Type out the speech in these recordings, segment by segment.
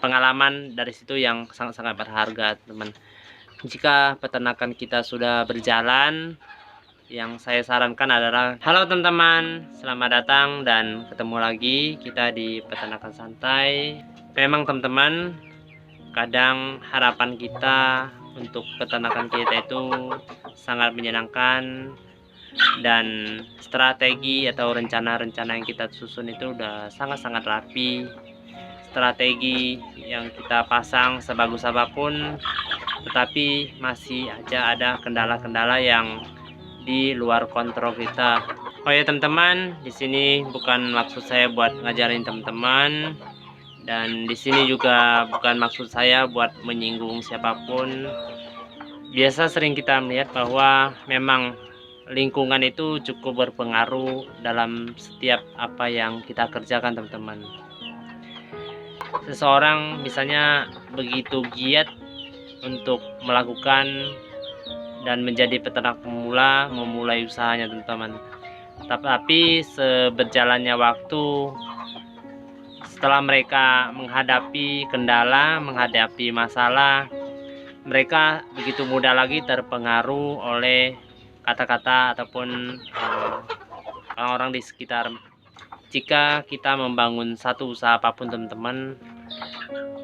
pengalaman dari situ yang sangat-sangat berharga, teman. Jika peternakan kita sudah berjalan, yang saya sarankan adalah, halo teman-teman, selamat datang dan ketemu lagi kita di Peternakan Santai. Memang teman-teman, kadang harapan kita untuk peternakan kita itu sangat menyenangkan, dan strategi atau rencana-rencana yang kita susun itu udah sangat-sangat rapi. Strategi yang kita pasang sebagus apapun, tetapi masih aja ada kendala-kendala yang di luar kontrol kita. Oh ya teman-teman, di sini bukan maksud saya buat ngajarin teman-teman, dan di sini juga bukan maksud saya buat menyinggung siapapun. Biasa sering kita melihat bahwa memang lingkungan itu cukup berpengaruh dalam setiap apa yang kita kerjakan, teman-teman. Seseorang misalnya begitu giat untuk melakukan dan menjadi peternak pemula, memulai usahanya, teman-teman. Tapi seberjalannya waktu, setelah mereka menghadapi kendala, menghadapi masalah, mereka begitu mudah lagi terpengaruh oleh kata-kata ataupun orang-orang di sekitar. Jika kita membangun satu usaha apapun, teman-teman,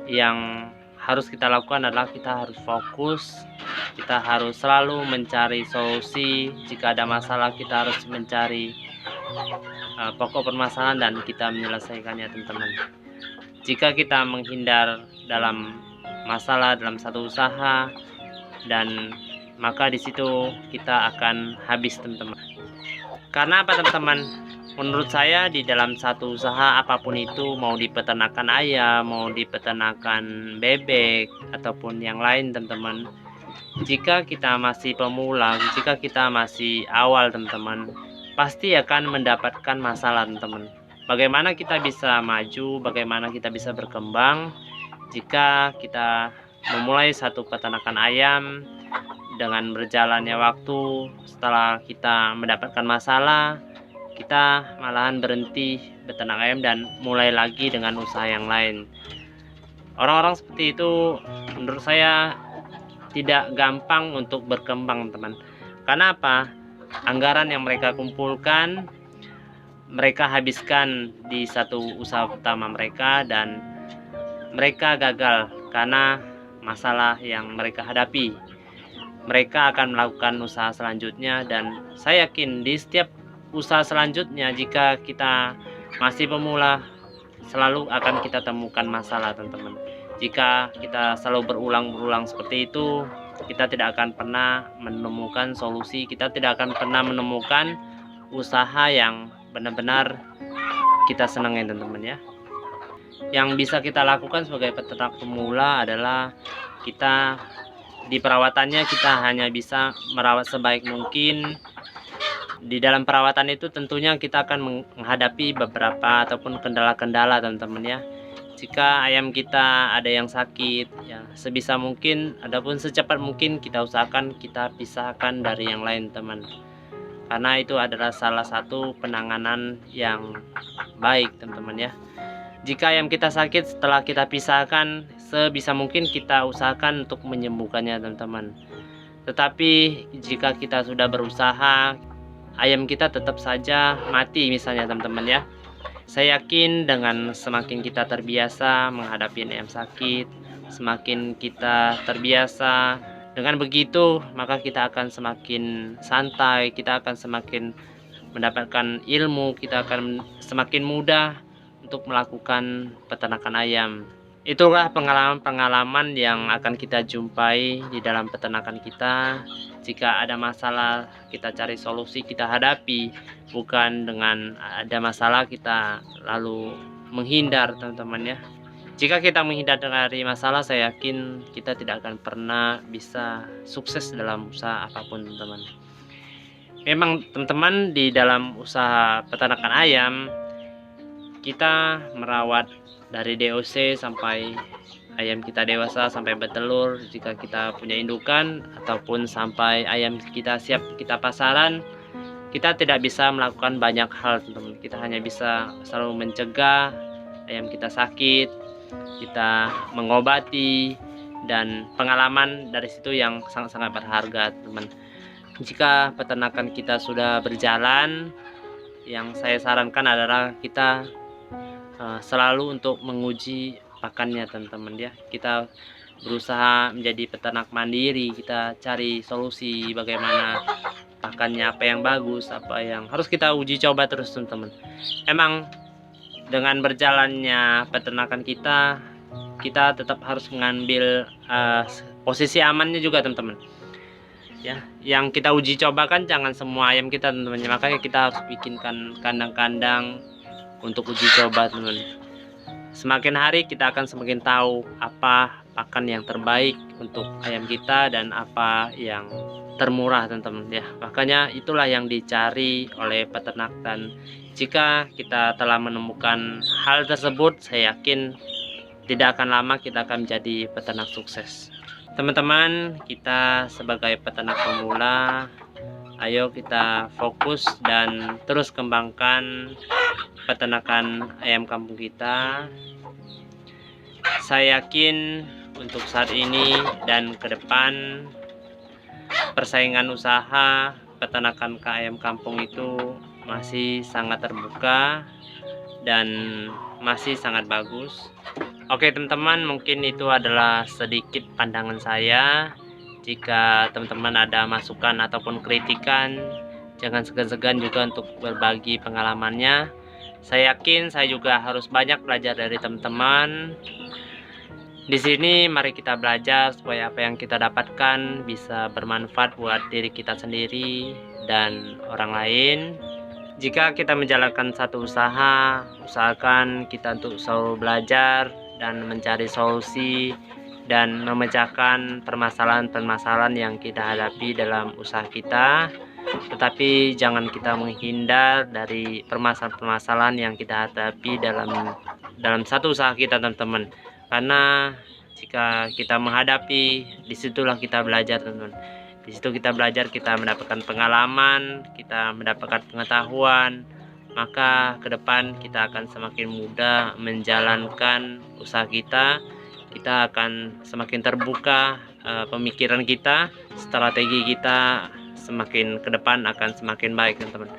yang harus kita lakukan adalah kita harus fokus, kita harus selalu mencari solusi. Jika ada masalah, kita harus mencari pokok permasalahan dan kita menyelesaikannya, teman-teman. Jika kita menghindar dalam masalah dalam satu usaha, dan maka di situ kita akan habis, teman-teman. Karena apa, teman-teman? Menurut saya di dalam satu usaha apapun itu, mau di peternakan ayam, mau di peternakan bebek ataupun yang lain, teman-teman, jika kita masih pemula, jika kita masih awal, teman-teman, pasti akan mendapatkan masalah, teman-teman. Bagaimana kita bisa maju, bagaimana kita bisa berkembang jika kita memulai satu peternakan ayam, dengan berjalannya waktu, setelah kita mendapatkan masalah, kita malahan berhenti beternak ayam dan mulai lagi dengan usaha yang lain. Orang-orang seperti itu menurut saya tidak gampang untuk berkembang, teman. Karena apa? Anggaran yang mereka kumpulkan, mereka habiskan di satu usaha utama mereka, dan mereka gagal karena masalah yang mereka hadapi. Mereka akan melakukan usaha selanjutnya, dan saya yakin di setiap usaha selanjutnya, jika kita masih pemula, selalu akan kita temukan masalah, teman-teman. Jika kita selalu berulang-ulang seperti itu, kita tidak akan pernah menemukan solusi, kita tidak akan pernah menemukan usaha yang benar-benar kita senangi, teman-teman ya. Yang bisa kita lakukan sebagai peternak pemula adalah kita di perawatannya kita hanya bisa merawat sebaik mungkin. Di dalam perawatan itu tentunya kita akan menghadapi beberapa ataupun kendala-kendala, teman-teman ya. Jika ayam kita ada yang sakit, ya sebisa mungkin ataupun secepat mungkin kita usahakan kita pisahkan dari yang lain, teman. Karena itu adalah salah satu penanganan yang baik, teman-teman ya. Jika ayam kita sakit, setelah kita pisahkan, sebisa mungkin kita usahakan untuk menyembuhkannya, teman-teman. Tetapi jika kita sudah berusaha, ayam kita tetap saja mati misalnya, teman-teman ya. Saya yakin dengan semakin kita terbiasa menghadapi ayam sakit, semakin kita terbiasa, dengan begitu maka kita akan semakin santai, kita akan semakin mendapatkan ilmu, kita akan semakin mudah untuk melakukan peternakan ayam. Itulah pengalaman-pengalaman yang akan kita jumpai di dalam peternakan kita. Jika ada masalah, kita cari solusi, kita hadapi. Bukan dengan ada masalah kita lalu menghindar, teman-teman ya. Jika kita menghindar dari masalah, saya yakin kita tidak akan pernah bisa sukses dalam usaha apapun, teman-teman. Memang teman-teman, di dalam usaha peternakan ayam, kita merawat dari DOC sampai ayam kita dewasa, sampai bertelur jika kita punya indukan, ataupun sampai ayam kita siap kita pasaran. Kita tidak bisa melakukan banyak hal, teman-teman. Kita hanya bisa selalu mencegah ayam kita sakit, kita mengobati, dan pengalaman dari situ yang sangat-sangat berharga, teman. Jika peternakan kita sudah berjalan, yang saya sarankan adalah kita selalu untuk menguji pakannya, teman-teman ya. Kita berusaha menjadi peternak mandiri, kita cari solusi bagaimana pakannya, apa yang bagus, apa yang harus kita uji coba terus, teman-teman. Emang dengan berjalannya peternakan kita tetap harus mengambil posisi amannya juga, teman-teman ya. Yang kita uji coba kan jangan semua ayam kita, teman-teman, makanya kita harus bikinkan kandang-kandang untuk uji coba, teman-teman. Semakin hari kita akan semakin tahu apa pakan yang terbaik untuk ayam kita dan apa yang termurah, teman-teman ya. Makanya itulah yang dicari oleh peternak, dan jika kita telah menemukan hal tersebut, saya yakin tidak akan lama kita akan menjadi peternak sukses. Teman-teman, kita sebagai peternak pemula, ayo kita fokus dan terus kembangkan peternakan ayam kampung kita. Saya yakin untuk saat ini dan ke depan persaingan usaha peternakan ayam kampung itu masih sangat terbuka dan masih sangat bagus. Oke teman-teman, mungkin itu adalah sedikit pandangan saya. Jika teman-teman ada masukan ataupun kritikan, jangan segan-segan juga untuk berbagi pengalamannya. Saya yakin saya juga harus banyak belajar dari teman-teman. Di sini mari kita belajar supaya apa yang kita dapatkan bisa bermanfaat buat diri kita sendiri dan orang lain. Jika kita menjalankan satu usaha, usahakan kita untuk selalu belajar dan mencari solusi dan memecahkan permasalahan-permasalahan yang kita hadapi dalam usaha kita. Tetapi jangan kita menghindar dari permasalahan-permasalahan yang kita hadapi dalam satu usaha kita, teman-teman. Karena jika kita menghadapi, disitulah kita belajar, teman-teman. Di situ kita belajar, kita mendapatkan pengalaman, kita mendapatkan pengetahuan, maka ke depan kita akan semakin mudah menjalankan usaha kita. Kita akan semakin terbuka pemikiran kita, strategi kita semakin ke depan akan semakin baik, teman-teman.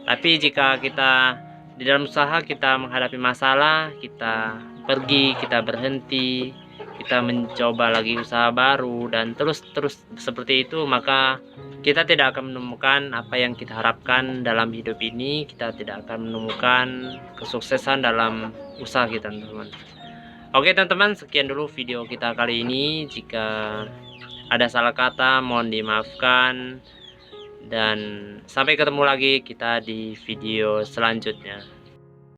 Tapi jika kita di dalam usaha kita menghadapi masalah, kita pergi, kita berhenti, kita mencoba lagi usaha baru dan terus seperti itu, maka kita tidak akan menemukan apa yang kita harapkan dalam hidup ini. Kita tidak akan menemukan kesuksesan dalam usaha kita, teman-teman. Oke teman-teman, sekian dulu video kita kali ini. Jika ada salah kata mohon dimaafkan, dan sampai ketemu lagi kita di video selanjutnya.